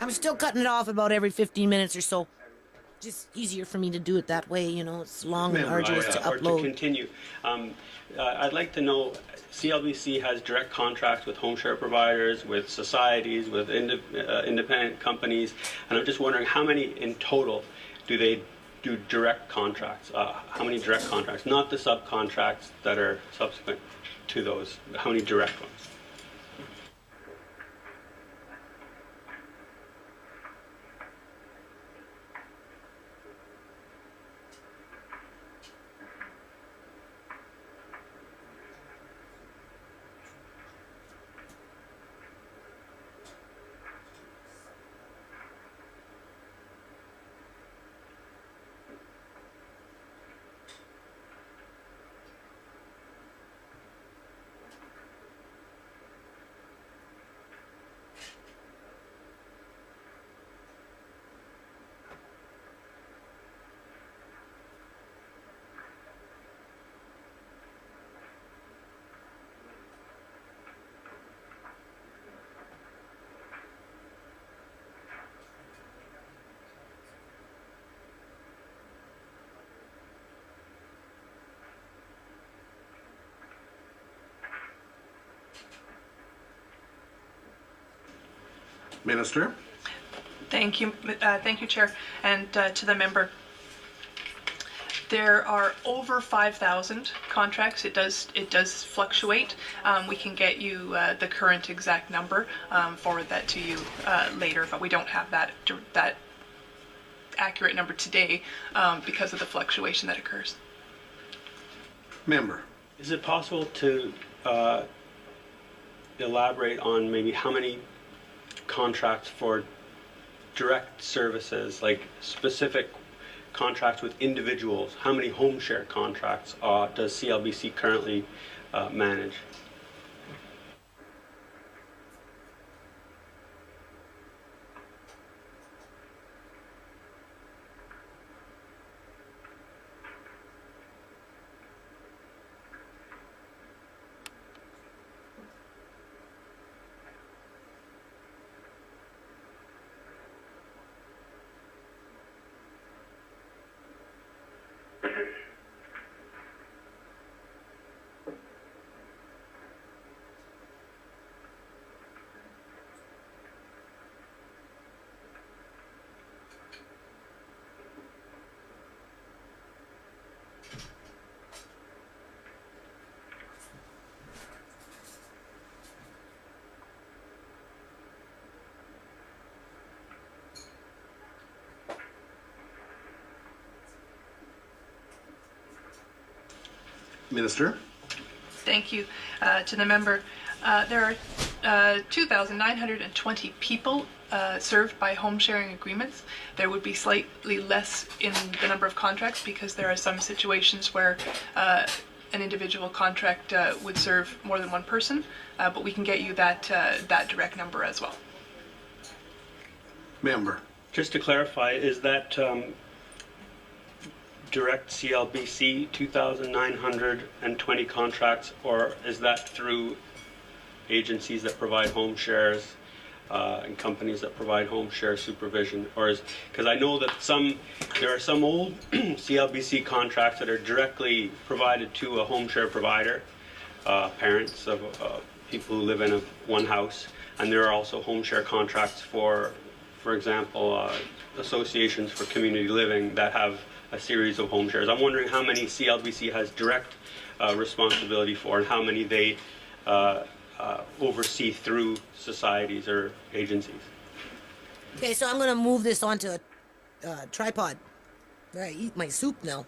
I'm still cutting it off about every 15 minutes or so. Just easier for me to do it that way, you know. It's long and arduous to Or to upload. continue, I'd like to know, CLBC has direct contracts with home share providers, with societies, with independent companies, and I'm just wondering how many in total do they do direct contracts? How many direct contracts? Not the subcontracts that are subsequent to those. How many direct ones? Minister. Thank you, Chair, and to the member. There are over 5,000 contracts. It does fluctuate. We can get you the current exact number, forward that to you later, but we don't have that accurate number today because of the fluctuation that occurs. Member. Is it possible to elaborate on maybe how many contracts for direct services, like specific contracts with individuals? How many home share contracts does CLBC currently manage? Minister. Thank you to the member. There are 2,920 people served by home sharing agreements. There would be slightly less in the number of contracts because there are some situations where an individual contract would serve more than one person, but we can get you that direct number as well. Member. Just to clarify, is that direct CLBC 2,920 contracts, or is that through agencies that provide home shares and companies that provide home share supervision? Or is, because I know that there are some old CLBC contracts that are directly provided to a home share provider, parents of people who live in one house, and there are also home share contracts for example, associations for community living that have a series of home shares. I'm wondering how many CLBC has direct responsibility for, and how many they oversee through societies or agencies. Okay, so I'm going to move this onto a tripod where I eat my soup now.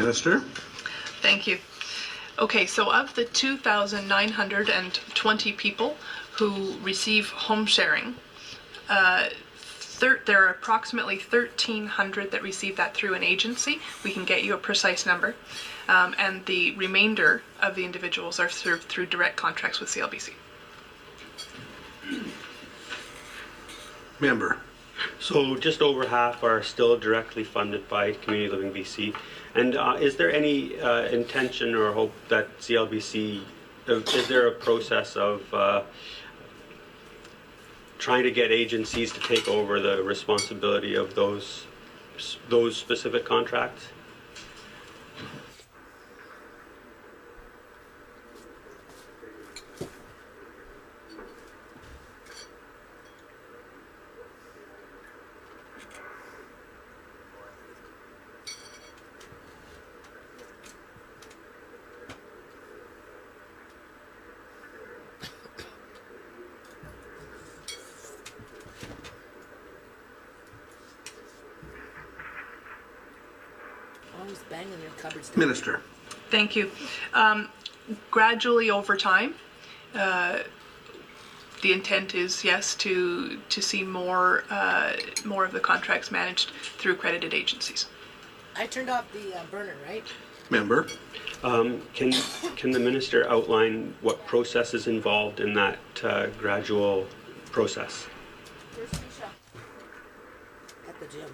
Minister? Thank you. Okay, so of the 2,920 people who receive home sharing, there are approximately 1,300 that receive that through an agency. We can get you a precise number. And the remainder of the individuals are served through direct contracts with CLBC. Member? So just over half are still directly funded by Community Living BC. And is there any intention or hope that CLBC, is there a process of trying to get agencies to take over the responsibility of those specific contracts? Always banging their cupboards. Minister? Thank you. Gradually over time, the intent is, yes, to see more of the contracts managed through accredited agencies. I turned off the burner, right? Member? Can the minister outline what process is involved in that gradual process? At the gym.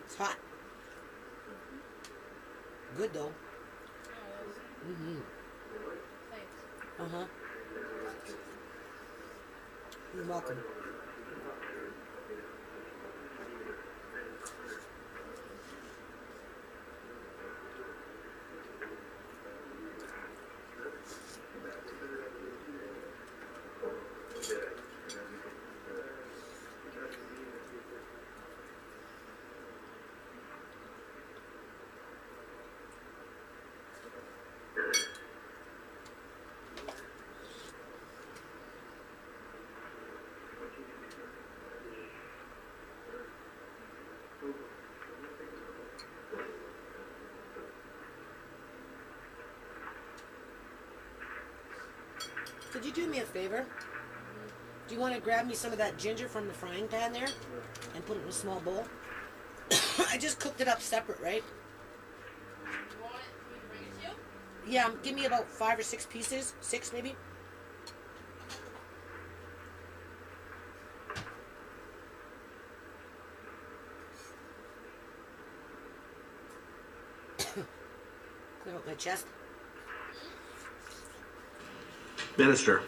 It's hot. Good though. Uh-huh. You're welcome. Could you do me a favor? Do you want to grab me some of that ginger from the frying pan there and put it in a small bowl? I just cooked it up separate, right? You want me to bring it to you? Yeah, give me about 5 or 6 pieces. 6 maybe? Clear out my chest. Minister?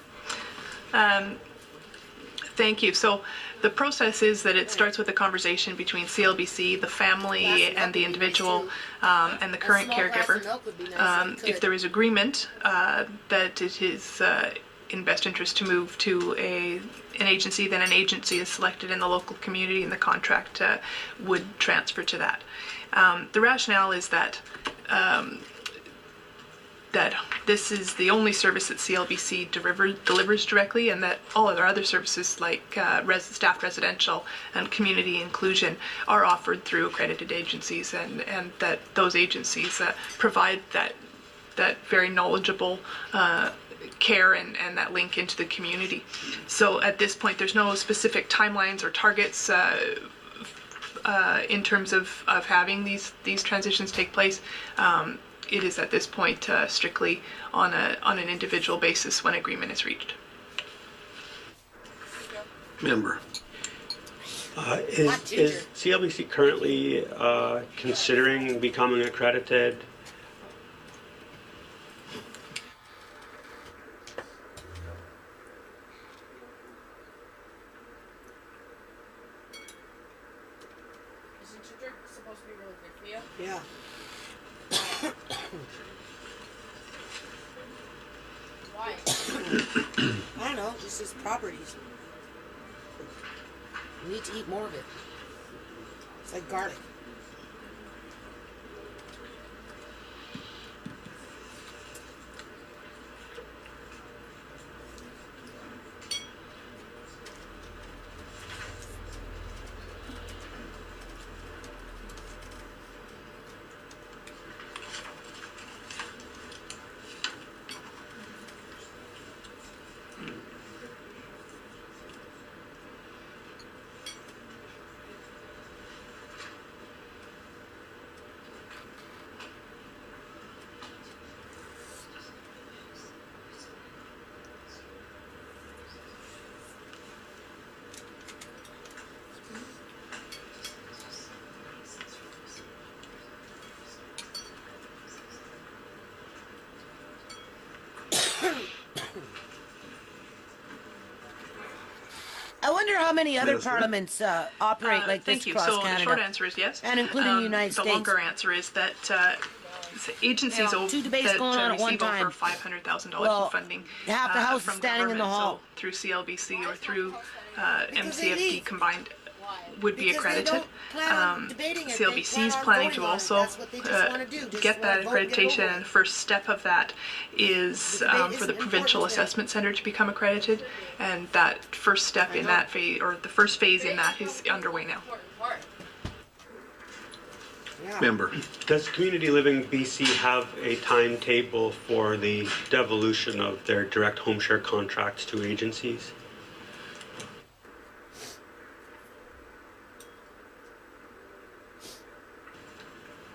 Thank you. So the process is that it starts with a conversation between CLBC, the family, and the individual, and the current caregiver. If there is agreement that it is in best interest to move to an agency, then an agency is selected in the local community and the contract would transfer to that. The rationale is that this is the only service that CLBC delivers directly, and that all of our other services like staff residential and community inclusion are offered through accredited agencies, and that those agencies provide that very knowledgeable care and that link into the community. So at this point there's no specific timelines or targets in terms of having these transitions take place. It is at this point strictly on an individual basis when agreement is reached. Member? Is CLBC currently considering becoming accredited? ginger is supposed to be really good for you. Yeah. Why? I don't know, just its properties. You need to eat more of it. It's like garlic. I wonder how many other Minister? parliaments operate like this Thank you. across So Canada. the short answer is yes. And including the United The States. longer answer is that agencies Yeah, two debates that going on at one receive time. over $500,000 Well, in funding half the house is from standing in the government, hall. so through CLBC or through Because they MCFD leave. combined Why? would be Because they accredited. don't plan on debating it. They CLBC plan is on planning voting to on it. also That's what they just wanna do. Just get that wanna vote, get it accreditation, over and with. the first step of that is The debate for the isn't Provincial important today. Assessment Centre to become accredited, and that first step in that phase, or the first phase in that, is underway now. Important part. Yeah. Member. Does Community Living BC have a timetable for the devolution of their direct home share contracts to agencies?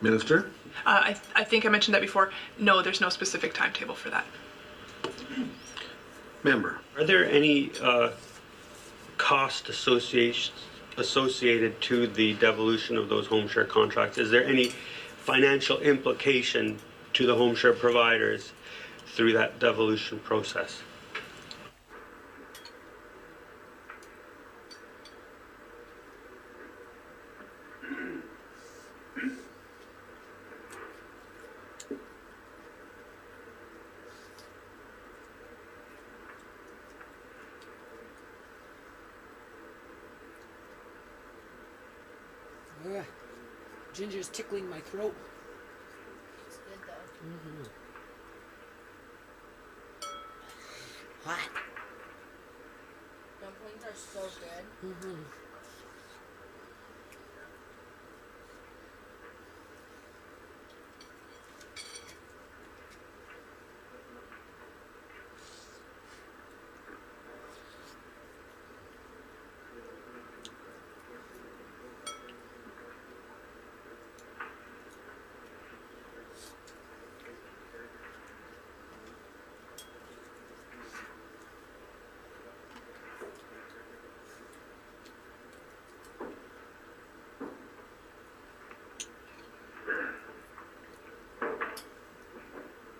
Minister? I think I mentioned that before. No, there's no specific timetable for that. Member. Are there any cost associated to the devolution of those home share contracts? Is there any financial implication to the home share providers through that devolution process? Ugh. Ginger's tickling my throat. It's good though. Hot. Dumplings are so good.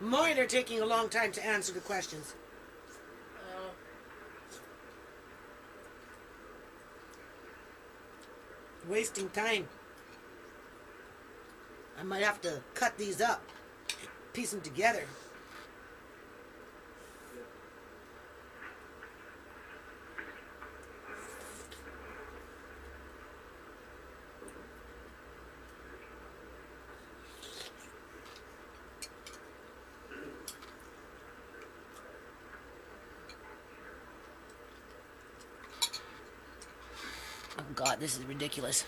Mine are taking a long time to answer the questions. Uh, Wasting time. I might have to cut these up, piece them together. Oh God, this is ridiculous.